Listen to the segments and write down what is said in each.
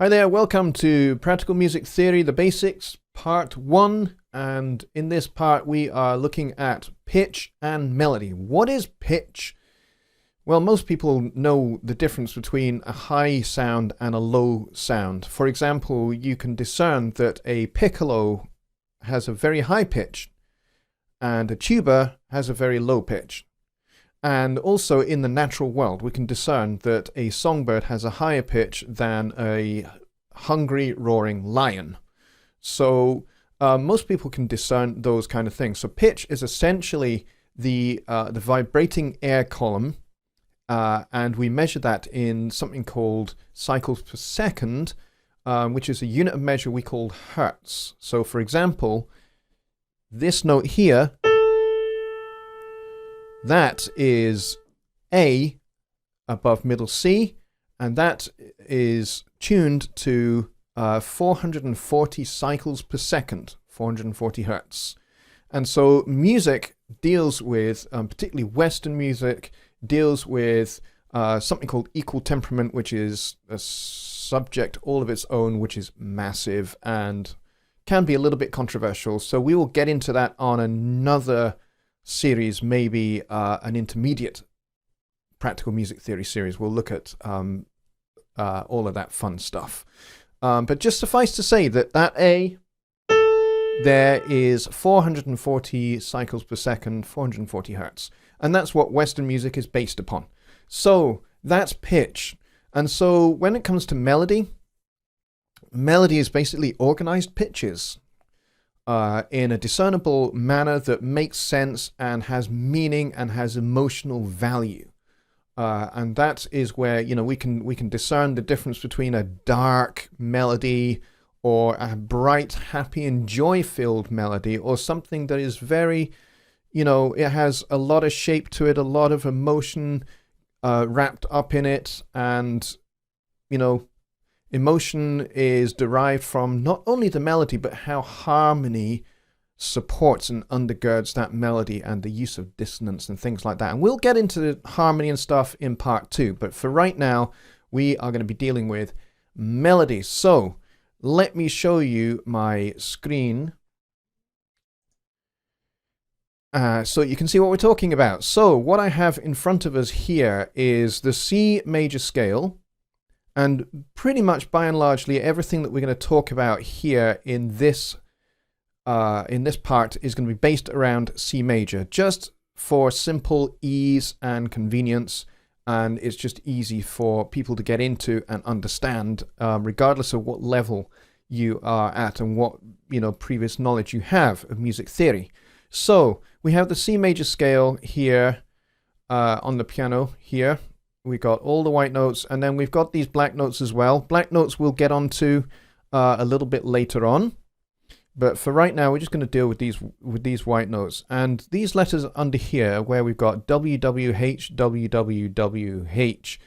Hi there, welcome to Practical Music Theory, the Basics, Part 1. And in this part we are looking at pitch and melody. What is pitch? Well, most people know the difference between a high sound and a low sound. For example, you can discern that a piccolo has a very high pitch and a tuba has a very low pitch. And also in the natural world, we can discern that a songbird has a higher pitch than a hungry, roaring lion. So most people can discern those kind of things. So pitch is essentially the vibrating air column, and we measure that in something called cycles per second, which is a unit of measure we call hertz. So for example, this note here, that is A above middle C, and that is tuned to 440 cycles per second, 440 hertz. And so music deals with, particularly Western music, deals with something called equal temperament, which is a subject all of its own, which is massive and can be a little bit controversial. So we will get into that on another series, maybe an intermediate practical music theory series. We'll look at all of that fun stuff. But just suffice to say that A, there is 440 cycles per second, 440 hertz. And that's what Western music is based upon. So that's pitch. And so when it comes to melody, melody is basically organized pitches in a discernible manner that makes sense and has meaning and has emotional value. And that is where, you know, we can discern the difference between a dark melody or a bright, happy and joy-filled melody, or something that is very, you know, it has a lot of shape to it, a lot of emotion wrapped up in it. And, you know, emotion is derived from not only the melody, but how harmony supports and undergirds that melody and the use of dissonance and things like that. And we'll get into harmony and stuff in part 2. But for right now, we are going to be dealing with melody. So let me show you my screen so you can see what we're talking about. So what I have in front of us here is the C major scale. And pretty much by and largely everything that we're going to talk about here in this part is going to be based around C major, just for simple ease and convenience, and it's just easy for people to get into and understand, regardless of what level you are at and what, you know, previous knowledge you have of music theory. So we have the C major scale here on the piano here. We got all the white notes, and then we've got these black notes as well. Black notes we'll get onto a little bit later on. But for right now, we're just going to deal with these white notes. And these letters under here, where we've got WWH, WWWH,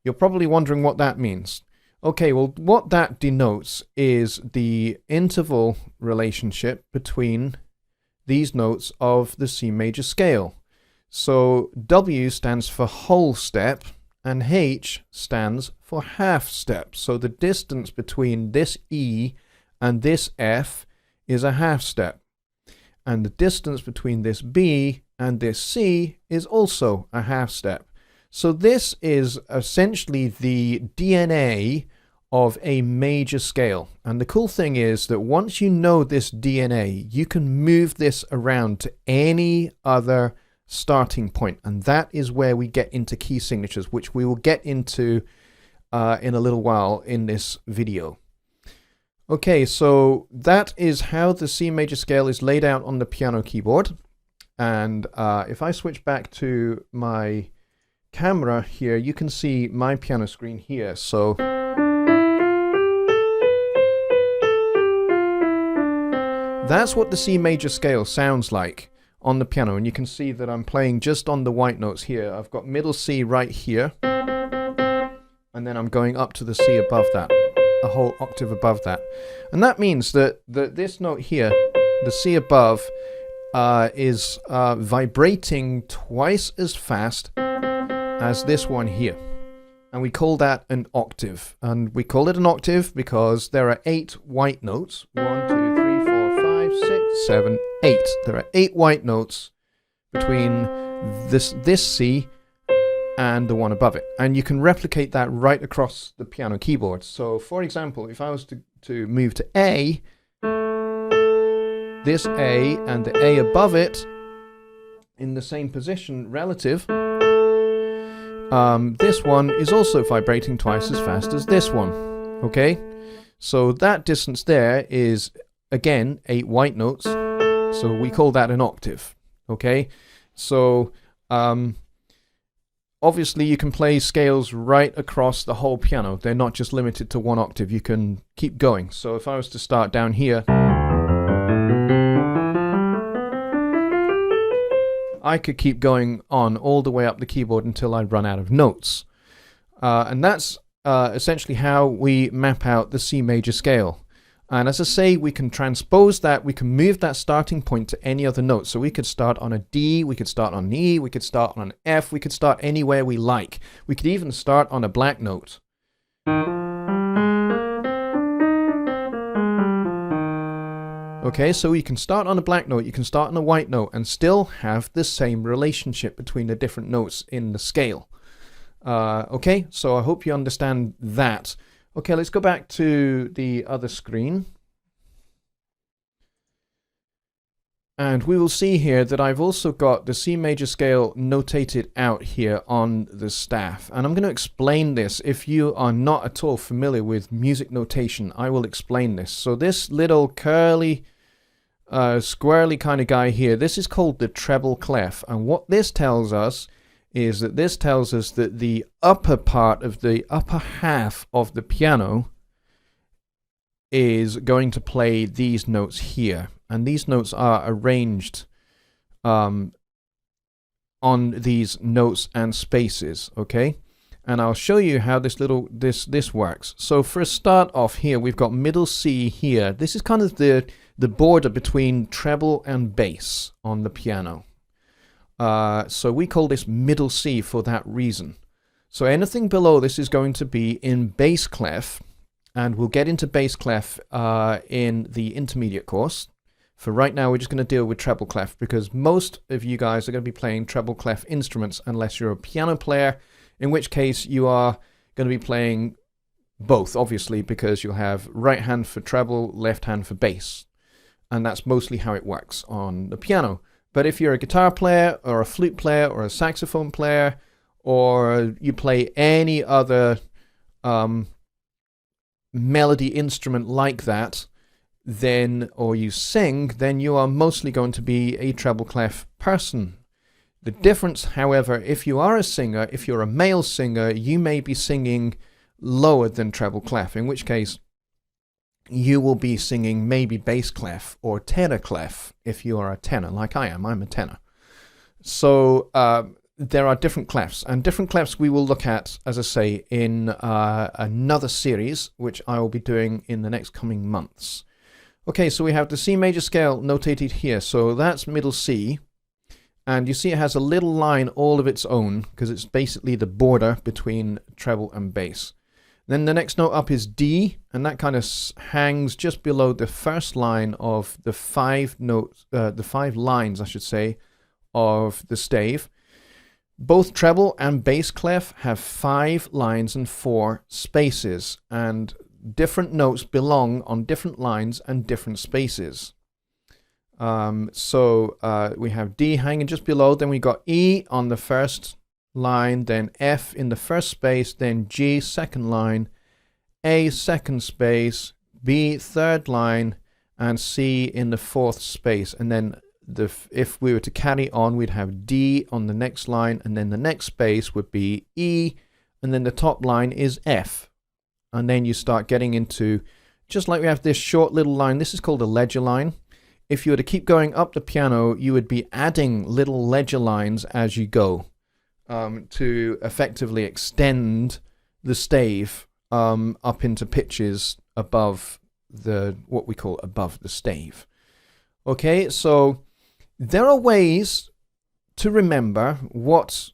you're probably wondering what that means. Okay, well, what that denotes is the interval relationship between these notes of the C major scale. So W stands for whole step, and H stands for half step. So the distance between this E and this F is a half step. And the distance between this B and this C is also a half step. So this is essentially the DNA of a major scale. And the cool thing is that once you know this DNA, you can move this around to any other starting point. And that is where we get into key signatures, which we will get into in a little while in this video. Okay, so that is how the C major scale is laid out on the piano keyboard. And if I switch back to my camera here, you can see my piano screen here. So that's what the C major scale sounds like on the piano. And you can see that I'm playing just on the white notes here. I've got middle C right here, and then I'm going up to the C above that, a whole octave above that. And that means that this note here, the C above, is vibrating twice as fast as this one here. and we call that an octave. And we call it an octave because there are 8 white notes. 1, 2, 3, 4, 5, 6, 7, 8. There are 8 white notes between this C and the one above it. And you can replicate that right across the piano keyboard. So for example, if I was to move to A, this A and the A above it in the same position relative, this one is also vibrating twice as fast as this one. Okay, so that distance there is again 8 white notes, so we call that an octave. Okay, so obviously you can play scales right across the whole piano. They're not just limited to 1 octave. You can keep going. So if I was to start down here, I could keep going on all the way up the keyboard until I run out of notes. And that's essentially how we map out the C major scale. And as I say, we can transpose that, we can move that starting point to any other note. So we could start on a D, we could start on an E, we could start on an F, we could start anywhere we like. We could even start on a black note. Okay, so you can start on a black note, you can start on a white note, and still have the same relationship between the different notes in the scale. Okay, so I hope you understand that. Okay, let's go back to the other screen. And we will see here that I've also got the C major scale notated out here on the staff. And I'm going to explain this. If you are not at all familiar with music notation, I will explain this. So this little curly, squirrely kind of guy here, this is called the treble clef. And what this tells us is that this tells us that the upper part of the upper half of the piano is going to play these notes here. And these notes are arranged on these notes and spaces, okay? And I'll show you how this works. So for a start off here, we've got middle C here. This is kind of the border between treble and bass on the piano. So we call this middle C for that reason. So anything below this is going to be in bass clef, and we'll get into bass clef in the intermediate course. For right now, we're just going to deal with treble clef because most of you guys are going to be playing treble clef instruments unless you're a piano player, in which case you are going to be playing both, obviously, because you'll have right hand for treble, left hand for bass. And that's mostly how it works on the piano. But if you're a guitar player or a flute player or a saxophone player, or you play any other melody instrument like that, then, or you sing, then you are mostly going to be a treble clef person. The difference, however, if you are a singer, if you're a male singer, you may be singing lower than treble clef, in which case you will be singing maybe bass clef or tenor clef if you are a tenor, like I am. I'm a tenor. So there are different clefs, and different clefs we will look at, as I say, in another series, which I will be doing in the next coming months. Okay, so we have the C major scale notated here. So that's middle C. And you see it has a little line all of its own, because it's basically the border between treble and bass. Then the next note up is D, and that kind of hangs just below the first line of the 5 notes, the 5 lines, I should say, of the stave. Both treble and bass clef have 5 lines and 4 spaces, and different notes belong on different lines and different spaces. So we have D hanging just below, then we got E on the first line, then F in the first space, then G second line, A second space, B third line, and C in the 4th space. And then if we were to carry on, we'd have D on the next line, and then the next space would be E, and then the top line is F. And then you start getting into, just like we have this short little line, this is called a ledger line. If you were to keep going up the piano, you would be adding little ledger lines as you go to effectively extend the stave up into pitches above what we call above the stave. Okay, so there are ways to remember what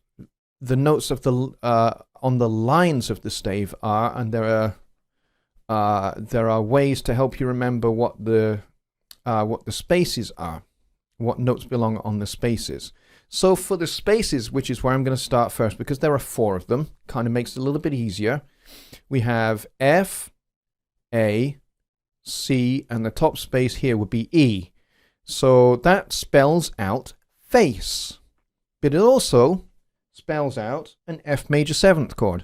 the notes of the on the lines of the stave are, and there are ways to help you remember what the spaces are, what notes belong on the spaces. So for the spaces, which is where I'm going to start first, because there are 4 of them, kind of makes it a little bit easier. We have F, A, C, and the top space here would be E. So that spells out face, but it also spells out an F major 7th chord.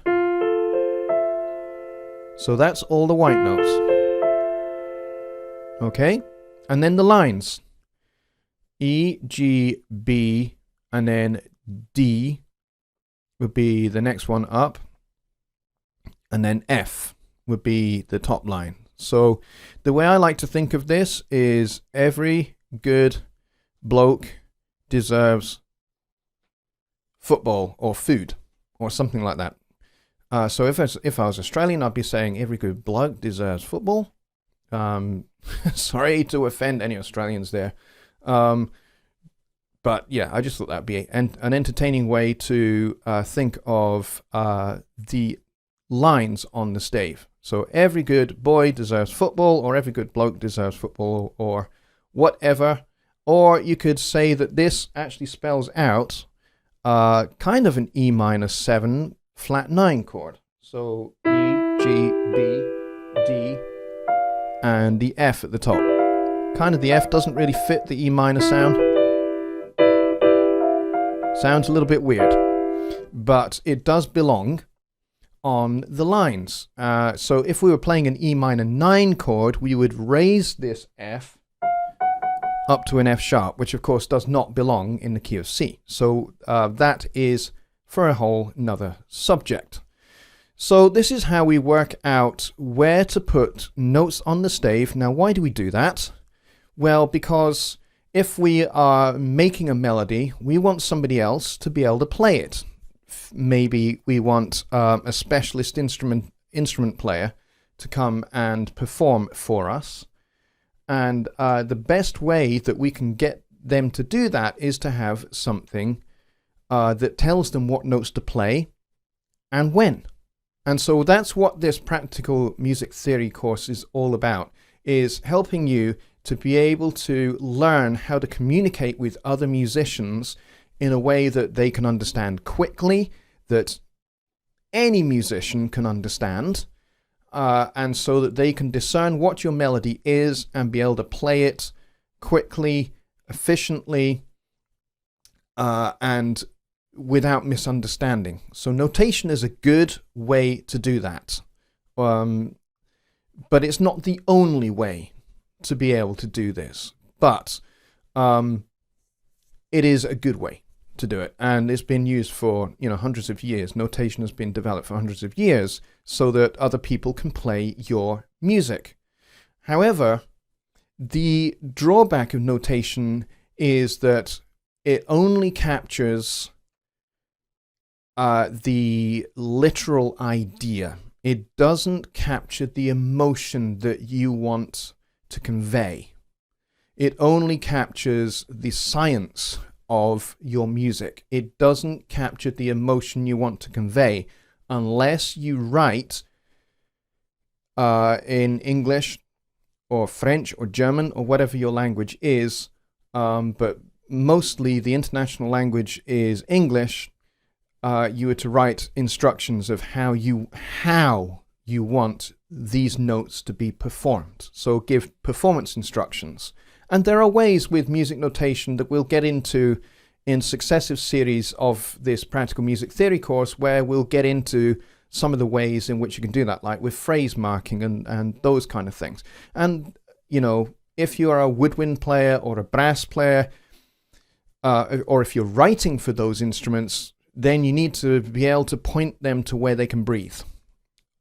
So that's all the white notes. Okay, and then the lines. E, G, B, and then D would be the next one up, and then F would be the top line. So the way I like to think of this is every good bloke deserves football or food or something like that. So if I was Australian, I'd be saying every good bloke deserves football. Sorry to offend any Australians there. But yeah, I just thought that'd be an entertaining way to think of the lines on the stave. So every good boy deserves football, or every good bloke deserves football, or whatever. Or you could say that this actually spells out kind of an E minor 7 flat 9 chord. So E, G, B, D, and the F at the top. Kind of the F doesn't really fit the E minor sound. Sounds a little bit weird, but it does belong on the lines. So if we were playing an E minor 9 chord, we would raise this F up to an F sharp, which of course does not belong in the key of C. So that is for a whole nother subject. So this is how we work out where to put notes on the stave. Now, why do we do that? Well, because if we are making a melody, we want somebody else to be able to play it. Maybe we want a specialist instrument player to come and perform for us. And the best way that we can get them to do that is to have something that tells them what notes to play and when. And so that's what this practical music theory course is all about, is helping you to be able to learn how to communicate with other musicians in a way that they can understand quickly, that any musician can understand, and so that they can discern what your melody is and be able to play it quickly, efficiently, and without misunderstanding. So notation is a good way to do that. But it's not the only way to be able to do this. But it is a good way to do it. And it's been used for, hundreds of years. Notation has been developed for hundreds of years so that other people can play your music. However, the drawback of notation is that it only captures the literal idea. It doesn't capture the emotion that you want to convey. It only captures the science of your music. It doesn't capture the emotion you want to convey unless you write in English or French or German or whatever your language is. But mostly the international language is English. You were to write instructions of how you want these notes to be performed. So give performance instructions. And there are ways with music notation that we'll get into in successive series of this practical music theory course, where we'll get into some of the ways in which you can do that, like with phrase marking and those kind of things. And, if you are a woodwind player or a brass player, or if you're writing for those instruments, then you need to be able to point them to where they can breathe.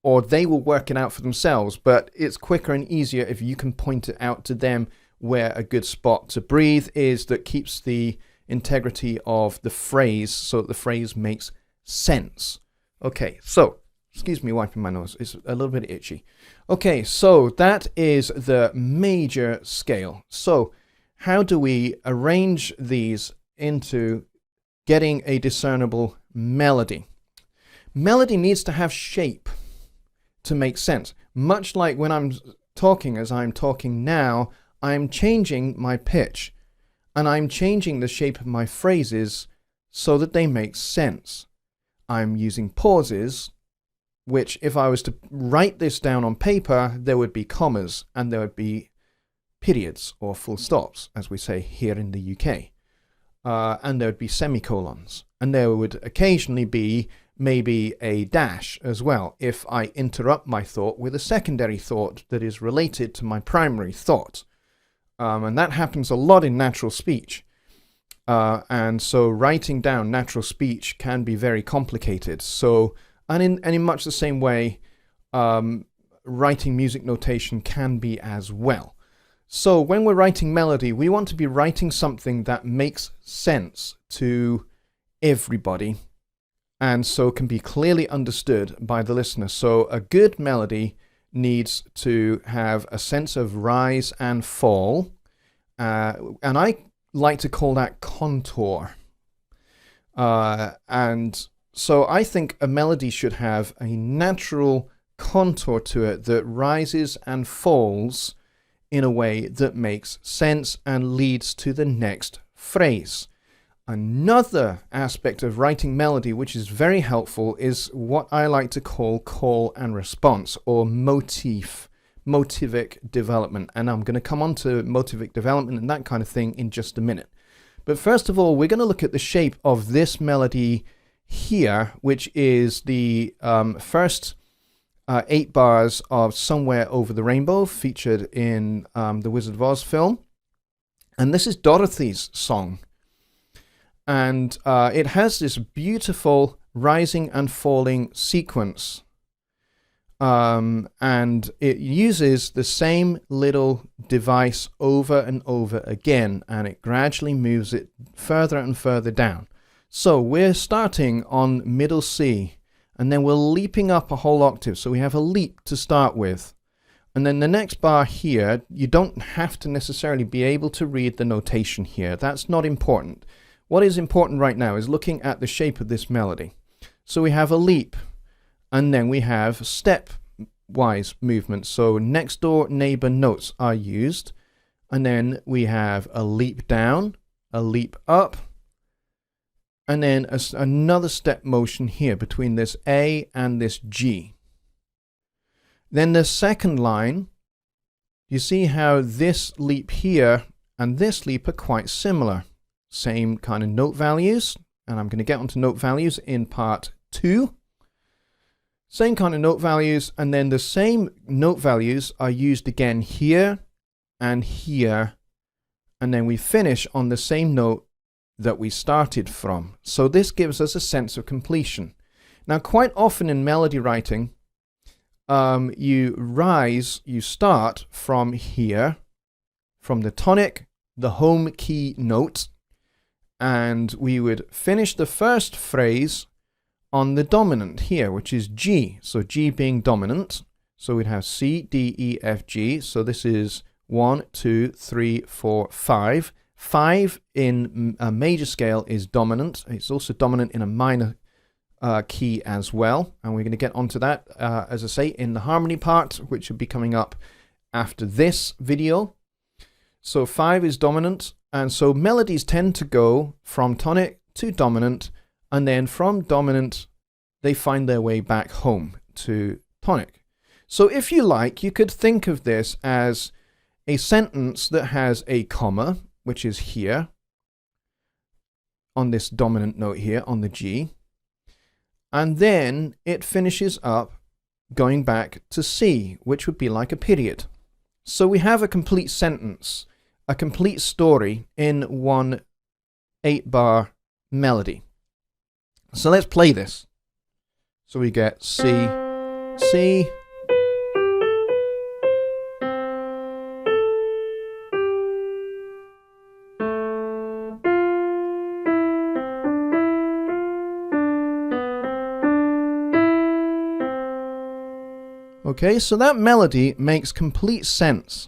Or they will work it out for themselves, but it's quicker and easier if you can point it out to them where a good spot to breathe is, that keeps the integrity of the phrase so that the phrase makes sense. Okay, so, excuse me wiping my nose, it's a little bit itchy. Okay, so that is the major scale. So how do we arrange these into getting a discernible melody? melody needs to have shape to make sense. Much like when I'm talking, as I'm talking now, I'm changing my pitch and I'm changing the shape of my phrases so that they make sense. I'm using pauses, which if I was to write this down on paper, there would be commas and there would be periods or full stops, as we say here in the UK. And there would be semicolons. And there would occasionally be maybe a dash as well, if I interrupt my thought with a secondary thought that is related to my primary thought. And that happens a lot in natural speech. And so writing down natural speech can be very complicated. So, and in much the same way, writing music notation can be as well. So when we're writing melody, we want to be writing something that makes sense to everybody and so can be clearly understood by the listener. So a good melody needs to have a sense of rise and fall, and I like to call that contour. And so I think a melody should have a natural contour to it that rises and falls in a way that makes sense and leads to the next phrase. Another aspect of writing melody which is very helpful is what I like to call and response, or motific development. And I'm going to come on to motific development and that kind of thing in just a minute. But first of all, we're going to look at the shape of this melody here, which is the first 8 bars of Somewhere Over the Rainbow, featured in the Wizard of Oz film. And this is Dorothy's song. And it has this beautiful rising and falling sequence. And it uses the same little device over and over again, and it gradually moves it further and further down. So we're starting on middle C, and then we're leaping up a whole octave. So we have a leap to start with. And then the next bar here, you don't have to necessarily be able to read the notation here. That's not important. What is important right now is looking at the shape of this melody. So we have a leap, and then we have stepwise movement. So next door neighbor notes are used, and then we have a leap down, a leap up, and then another step motion here between this A and this G. Then the second line, you see how this leap here and this leap are quite similar. Same kind of note values, and I'm going to get onto note values in part 2. Same kind of note values, and then the same note values are used again here and here, and then we finish on the same note that we started from. So this gives us a sense of completion. Now, quite often in melody writing, you start from here, from the tonic, the home key note, and we would finish the first phrase on the dominant here, which is G. So G being dominant. So we'd have C, D, E, F, G. So this is 1, 2, 3, 4, 5. 5 in a major scale is dominant. It's also dominant in a minor key as well. And we're going to get onto that, as I say, in the harmony part, which will be coming up after this video. So 5 is dominant. And so melodies tend to go from tonic to dominant, and then from dominant, they find their way back home to tonic. So if you like, you could think of this as a sentence that has a comma, which is here, on this dominant note here, on the G, and then it finishes up going back to C, which would be like a period. So we have a complete sentence, a complete story in one 8-bar melody. So let's play this. So we get C, C, okay, so that melody makes complete sense.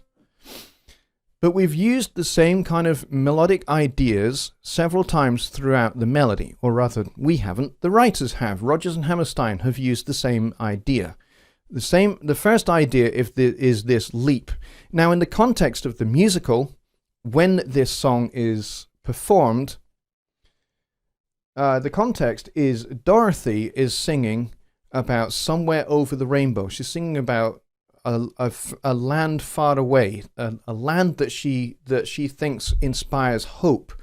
But we've used the same kind of melodic ideas several times throughout the melody, or rather, we haven't. The writers have. Rodgers and Hammerstein have used the same idea. The first idea is this leap. Now, in the context of the musical, when this song is performed, the context is Dorothy is singing about somewhere over the rainbow. She's singing about a land far away, a land that she thinks inspires hope.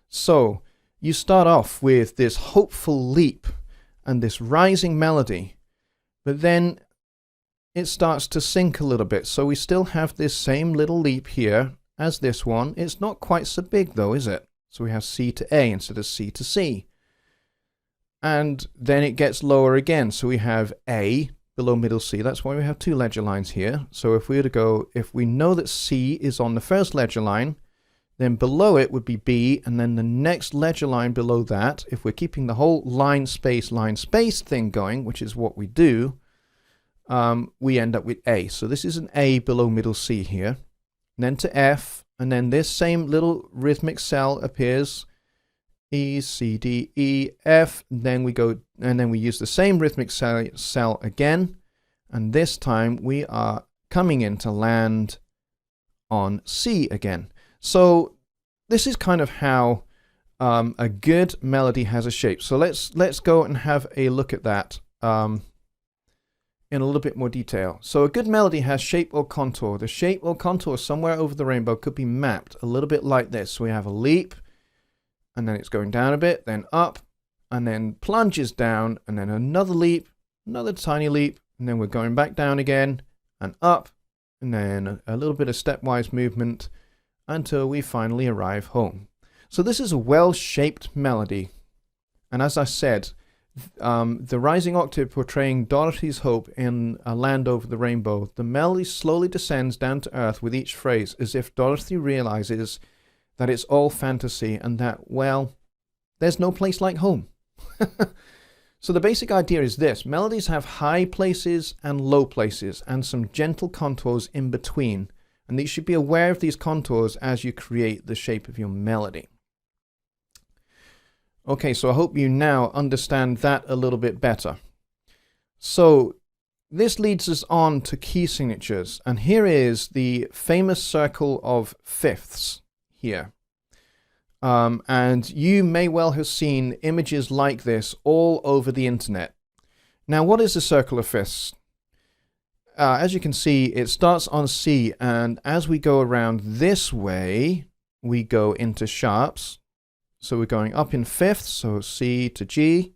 So you start off with this hopeful leap and this rising melody, but then it starts to sink a little bit. So we still have this same little leap here as this one. It's not quite so big though, is it? So we have C to A instead of C to C. And then it gets lower again. So we have A below middle C. That's why we have two ledger lines here. So if we were to go, if we know that C is on the first ledger line, then below it would be B, and then the next ledger line below that, if we're keeping the whole line space thing going, which is what we do, we end up with A. So this is an A below middle C here. And then to F, and then this same little rhythmic cell appears, E, C, D, E, F. Then we go, and then we use the same rhythmic cell again, and this time we are coming in to land on C again. So this is kind of how a good melody has a shape. So let's go and have a look at that in a little bit more detail. So a good melody has shape or contour. The shape or contour somewhere over the rainbow could be mapped a little bit like this. So we have a leap, and then it's going down a bit, then up, and then plunges down, and then another leap, another tiny leap, and then we're going back down again, and up, and then a little bit of stepwise movement until we finally arrive home. So this is a well-shaped melody. And as I said, the rising octave portraying Dorothy's hope in a land over the rainbow, the melody slowly descends down to earth with each phrase, as if Dorothy realizes that it's all fantasy and that, well, there's no place like home. So the basic idea is this: melodies have high places and low places and some gentle contours in between, and you should be aware of these contours as you create the shape of your melody. Okay, so I hope you now understand that a little bit better. So this leads us on to key signatures, and here is the famous circle of fifths here. And you may well have seen images like this all over the internet. Now, what is a circle of fifths? As you can see, it starts on C, and as we go around this way, we go into sharps. So we're going up in fifths, so C to G.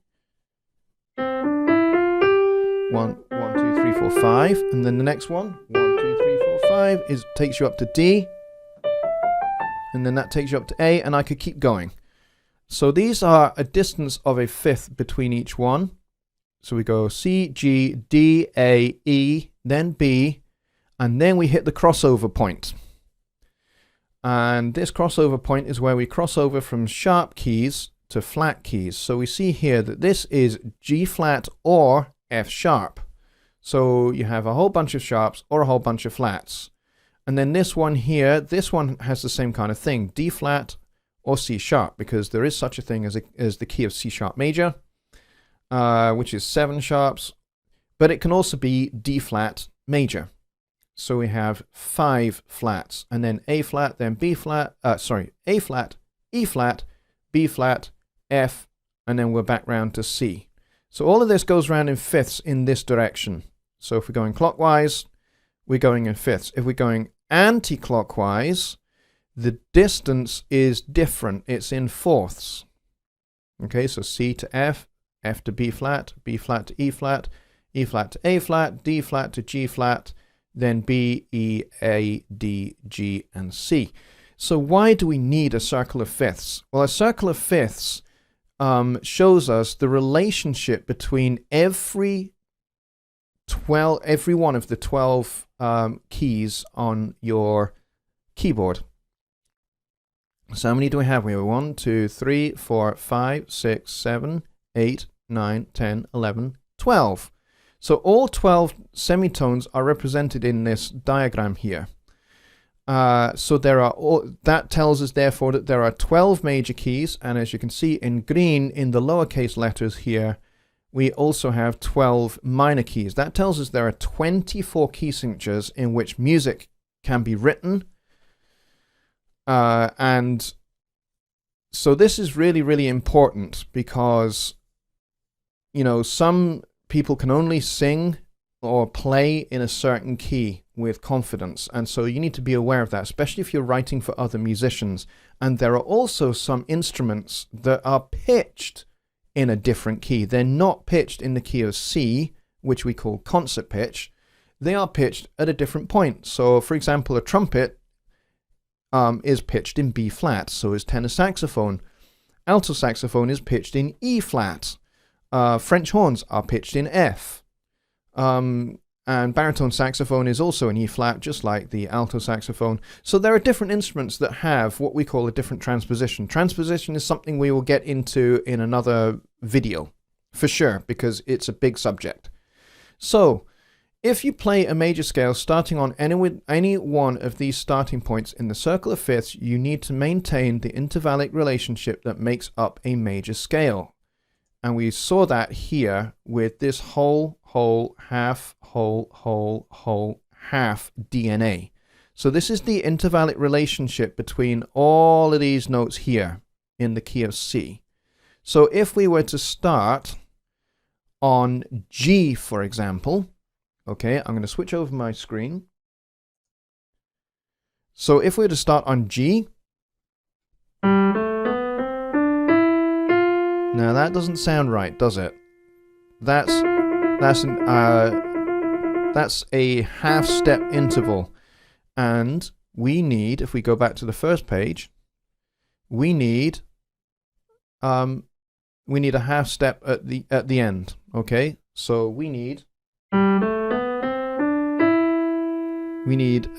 1, 2, 3, 4, 5. And then the next one, 1, 2, 3, 4, 5, takes you up to D. And then that takes you up to A, and I could keep going. So these are a distance of a fifth between each one. So we go C, G, D, A, E, then B, and then we hit the crossover point. And this crossover point is where we cross over from sharp keys to flat keys. So we see here that this is G flat or F sharp. So you have a whole bunch of sharps or a whole bunch of flats. And then this one here, this one has the same kind of thing, D flat or C sharp, because there is such a thing as the key of C sharp major, which is 7 sharps, but it can also be D flat major. So we have 5 flats, and then A flat, then B flat, A flat, E flat, B flat, F, and then we're back round to C. So all of this goes round in fifths in this direction. So if we're going clockwise, we're going in fifths. If we're going anti-clockwise, the distance is different. It's in fourths. Okay, so C to F, F to B flat to E flat to A flat, D flat to G flat, then B, E, A, D, G, and C. So why do we need a circle of fifths? Well, a circle of fifths shows us the relationship between every one of the 12 keys on your keyboard. So how many do we have? We have 1, 2, 3, 4, 5, 6, 7, 8, 9, 10, 11, 12. So all 12 semitones are represented in this diagram here. So that tells us therefore that there are 12 major keys, and as you can see in green in the lowercase letters here, we also have 12 minor keys. That tells us there are 24 key signatures in which music can be written. And so this is really, really important because, you know, some people can only sing or play in a certain key with confidence. And so you need to be aware of that, especially if you're writing for other musicians. And there are also some instruments that are pitched in a different key. They're not pitched in the key of C, which we call concert pitch. They are pitched at a different point. So, for example, a trumpet is pitched in B flat, so is tenor saxophone. Alto saxophone is pitched in E flat. French horns are pitched in F. And baritone saxophone is also in E flat, just like the alto saxophone. So there are different instruments that have what we call a different transposition. Transposition is something we will get into in another video, for sure, because it's a big subject. So, if you play a major scale starting on any one of these starting points in the circle of fifths, you need to maintain the intervallic relationship that makes up a major scale. And we saw that here with this whole, half, whole, half DNA. So this is the intervallic relationship between all of these notes here in the key of C. So if we were to start on G, for example, okay, I'm going to switch over my screen. So if we were to start on G, now that doesn't sound right, does it? That's a half step interval, and we need, if we go back to the first page, we need a half step at the end. Okay, so we need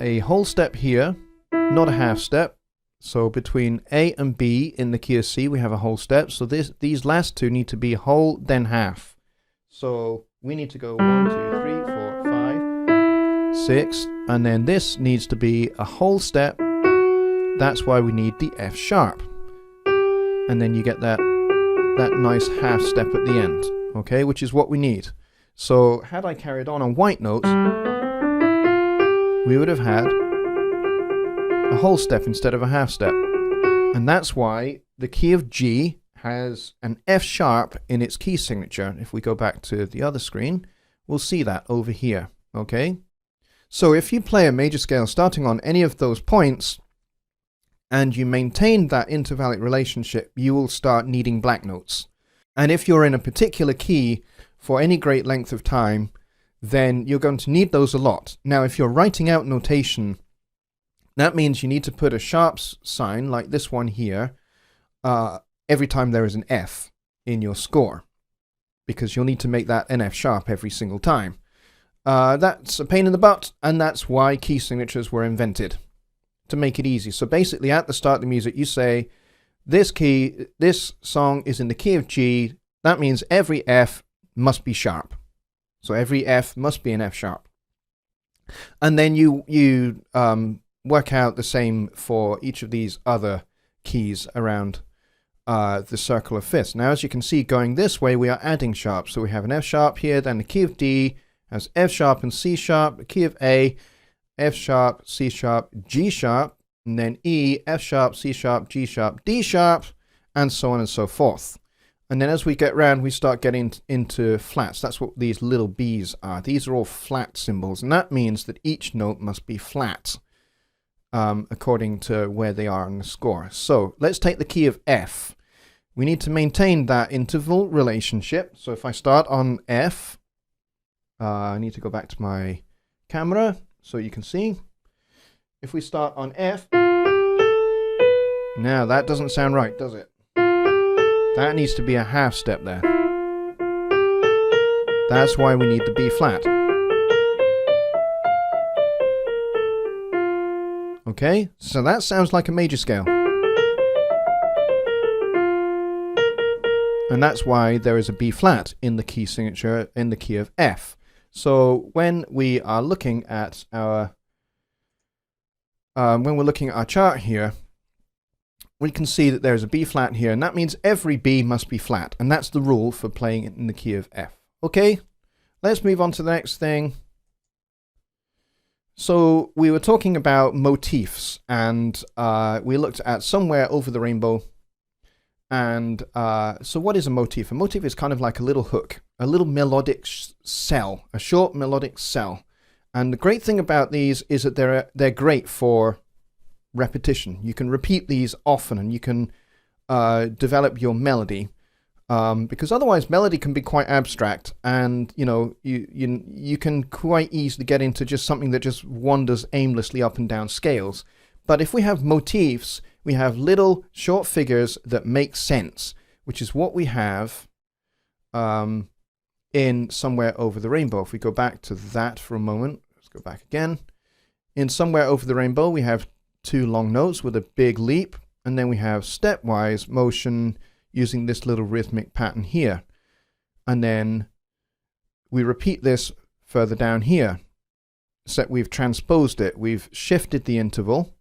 a whole step here, not a half step. So between A and B in the key of C, we have a whole step. So these last two need to be whole, then half. So we need to go 1, 2, 3, 4, 5, 6, and then this needs to be a whole step. That's why we need the F sharp. And then you get that nice half step at the end, okay, which is what we need. So had I carried on white notes, we would have had a whole step instead of a half step. And that's why the key of G has an F sharp in its key signature. If we go back to the other screen, we'll see that over here, okay? So if you play a major scale starting on any of those points and you maintain that intervallic relationship, you will start needing black notes. And if you're in a particular key for any great length of time, then you're going to need those a lot. Now, if you're writing out notation, that means you need to put a sharps sign like this one here every time there is an F in your score, because you'll need to make that an F sharp every single time. That's a pain in the butt, and that's why key signatures were invented, to make it easy. So basically at the start of the music you say, this song is in the key of G, that means every F must be sharp. So every F must be an F sharp. And then you work out the same for each of these other keys around the circle of fifths. Now, as you can see, going this way, we are adding sharps. So we have an F sharp here, then the key of D has F sharp and C sharp, the key of A, F sharp, C sharp, G sharp, and then E, F sharp, C sharp, G sharp, D sharp, and so on and so forth. And then as we get round, we start getting into flats. That's what these little B's are. These are all flat symbols, and that means that each note must be flat according to where they are on the score. So let's take the key of F. We need to maintain that interval relationship. So if I start on F, I need to go back to my camera so you can see. If we start on F, now that doesn't sound right, does it? That needs to be a half step there. That's why we need the B flat. Okay, so that sounds like a major scale. And that's why there is a B flat in the key signature in the key of F. So when we are looking at our when we're looking at our chart here, we can see that there's a B flat here, and that means every B must be flat, and that's the rule for playing it in the key of F. Okay, let's move on to the next thing. So we were talking about motifs, and we looked at Somewhere Over the Rainbow. And so what is a motif? A motif is kind of like a little hook, a little melodic cell, a short melodic cell. And the great thing about these is that they're great for repetition. You can repeat these often, and you can develop your melody, because otherwise melody can be quite abstract, and you can quite easily get into just something that just wanders aimlessly up and down scales. But if we have motifs, we have little short figures that make sense, which is what we have in Somewhere Over the Rainbow. If we go back to that for a moment, let's go back again. In Somewhere Over the Rainbow, we have 2 long notes with a big leap, and then we have stepwise motion using this little rhythmic pattern here. And then we repeat this further down here. So we've transposed it, we've shifted the interval,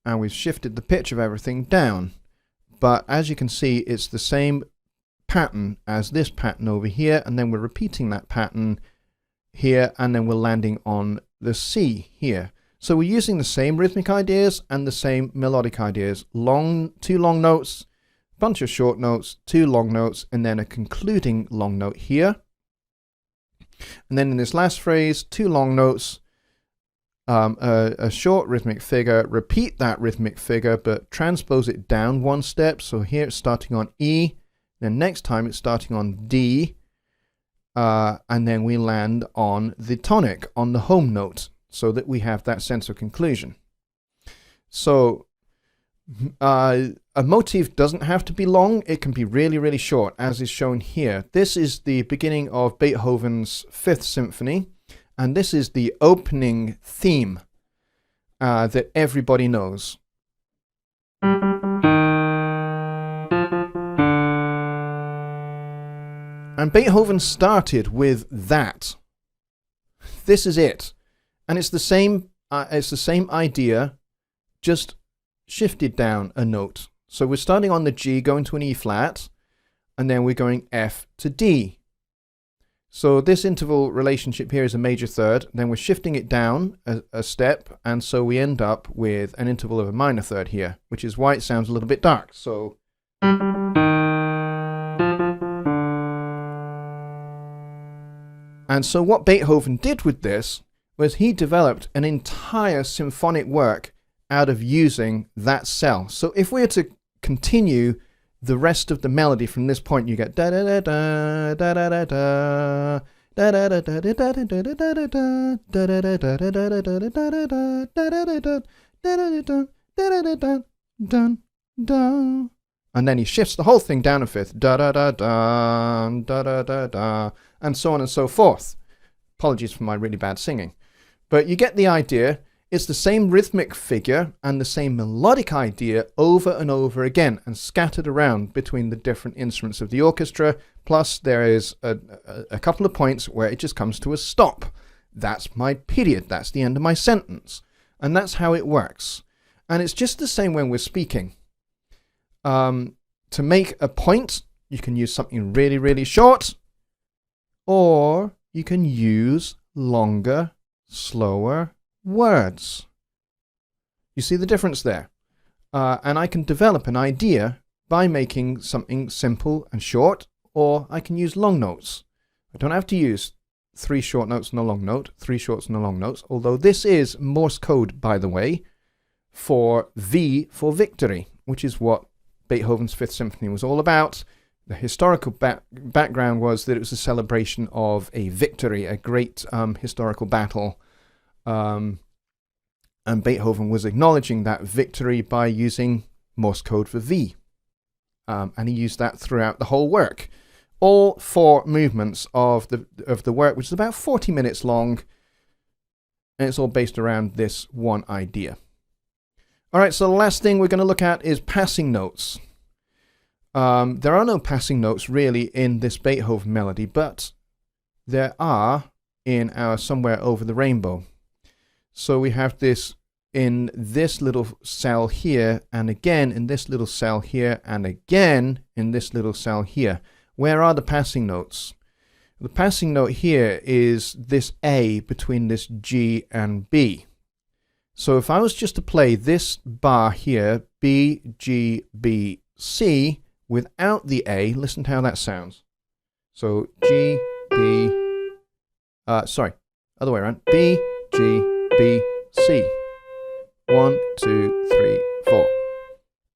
and we've shifted the pitch of everything down. But as you can see, it's the same pattern as this pattern over here, and then we're repeating that pattern here, and then we're landing on the C here. So we're using the same rhythmic ideas and the same melodic ideas. 2 long notes, bunch of short notes, 2 long notes, and then a concluding long note here. And then in this last phrase, 2 long notes, a short rhythmic figure, repeat that rhythmic figure, but transpose it down 1 step. So here it's starting on E, then next time it's starting on D, and then we land on the tonic, on the home note, so that we have that sense of conclusion. So a motif doesn't have to be long, it can be really, really short, as is shown here. This is the beginning of Beethoven's 5th Symphony, and this is the opening theme that everybody knows. And Beethoven started with that. This is it. And it's the same idea, just shifted down a note. So we're starting on the G, going to an E flat, and then we're going F to D. So this interval relationship here is a major third, then we're shifting it down a step, and so we end up with an interval of a minor third here, which is why it sounds a little bit dark. So and so what Beethoven did with this was he developed an entire symphonic work out of using that cell. So if we were to continue the rest of the melody from this point, you get da da da da da da da da da da da da da da da, and then he shifts the whole thing down a fifth, da da da da da da da da, and so on and so forth. Apologies for my really bad singing, but you get the idea. It's the same rhythmic figure and the same melodic idea over and over again, and scattered around between the different instruments of the orchestra. Plus there is a couple of points where it just comes to a stop. That's my period. That's the end of my sentence. And that's how it works. And it's just the same when we're speaking. To make a point, you can use something really, really short, or you can use longer, slower words. You see the difference there? And I can develop an idea by making something simple and short, or I can use long notes. I don't have to use 3 short notes and a long note, 3 shorts and a long notes, although this is Morse code, by the way, for V for victory, which is what Beethoven's 5th Symphony was all about. The historical background was that it was a celebration of a victory, a great historical battle. And Beethoven was acknowledging that victory by using Morse code for V. And he used that throughout the whole work. All 4 movements of the work, which is about 40 minutes long, and it's all based around this one idea. All right, so the last thing we're going to look at is passing notes. There are no passing notes really in this Beethoven melody, but there are in our Somewhere Over the Rainbow. So we have this in this little cell here, and again in this little cell here, and again in this little cell here. Where are the passing notes? The passing note here is this A between this G and B. So if I was just to play this bar here, B, G, B, C, without the A, listen to how that sounds. So G, B, sorry, other way around. B, G, B, C. 1, 2, 3, 4.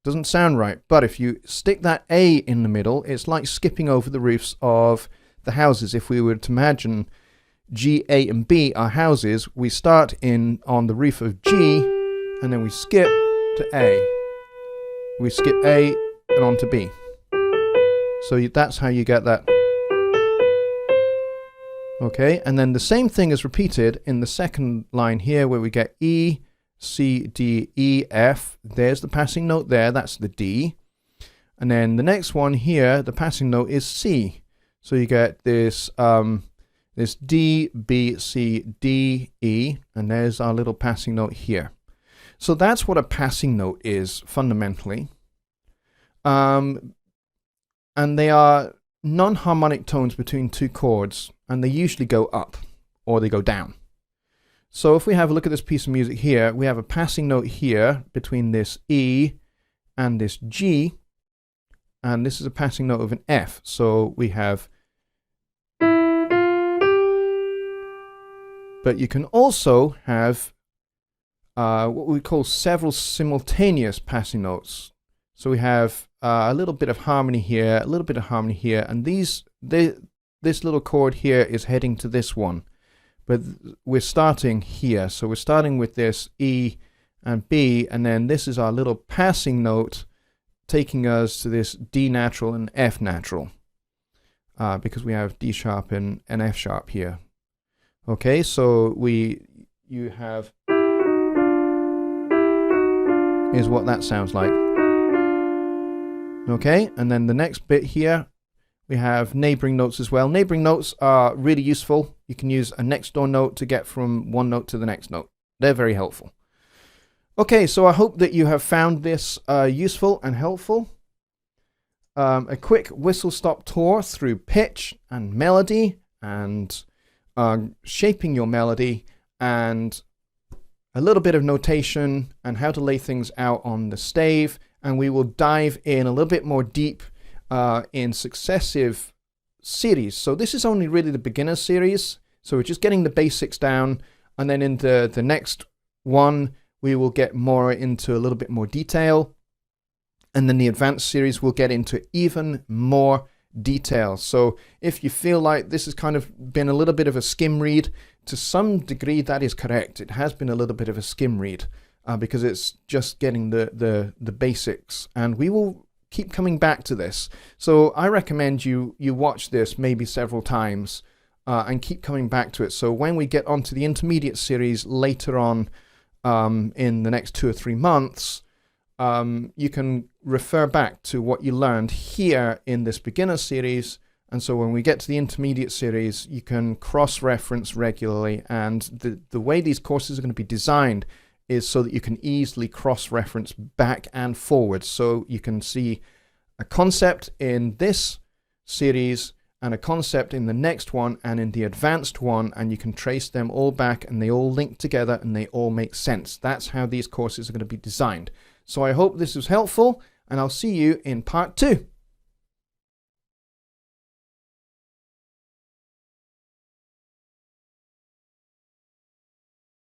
Doesn't sound right, but if you stick that A in the middle, it's like skipping over the roofs of the houses. If we were to imagine G, A, and B are houses, we start on the roof of G, and then we skip to A. We skip A and on to B. So that's how you get that. Okay, and then the same thing is repeated in the second line here, where we get E, C, D, E, F. There's the passing note there, that's the D. And then the next one here, the passing note is C. So you get this this D, B, C, D, E, and there's our little passing note here. So that's what a passing note is, fundamentally. And they are non-harmonic tones between two chords, and they usually go up, or they go down. So if we have a look at this piece of music here, we have a passing note here between this E and this G, and this is a passing note of an F. So we have, but you can also have what we call several simultaneous passing notes. So we have a little bit of harmony here, a little bit of harmony here, and this little chord here is heading to this one. But we're starting here, so we're starting with this E and B, and then this is our little passing note taking us to this D natural and F natural, because we have D sharp and F sharp here. Okay, so you have, is what that sounds like. Okay, and then the next bit here, we have neighboring notes as well. Neighboring notes are really useful. You can use a next door note to get from one note to the next note. They're very helpful. Okay, so I hope that you have found this useful and helpful. A quick whistle-stop tour through pitch and melody and shaping your melody, and a little bit of notation and how to lay things out on the stave. And we will dive in a little bit more deep in successive series. So this is only really the beginner series. So we're just getting the basics down. And then in the next one, we will get more into a little bit more detail. And then the advanced series will get into even more detail. So if you feel like this has kind of been a little bit of a skim read, to some degree that is correct. It has been a little bit of a skim read. Because it's just getting the basics, and we will keep coming back to this. So I recommend you watch this maybe several times and keep coming back to it. So when we get onto the intermediate series later on in the next 2 or 3 months, you can refer back to what you learned here in this beginner series. And so when we get to the intermediate series, you can cross-reference regularly. And the way these courses are going to be designed is so that you can easily cross-reference back and forward. So you can see a concept in this series and a concept in the next one and in the advanced one, and you can trace them all back, and they all link together and they all make sense. That's how these courses are going to be designed. So I hope this was helpful, and I'll see you in part 2.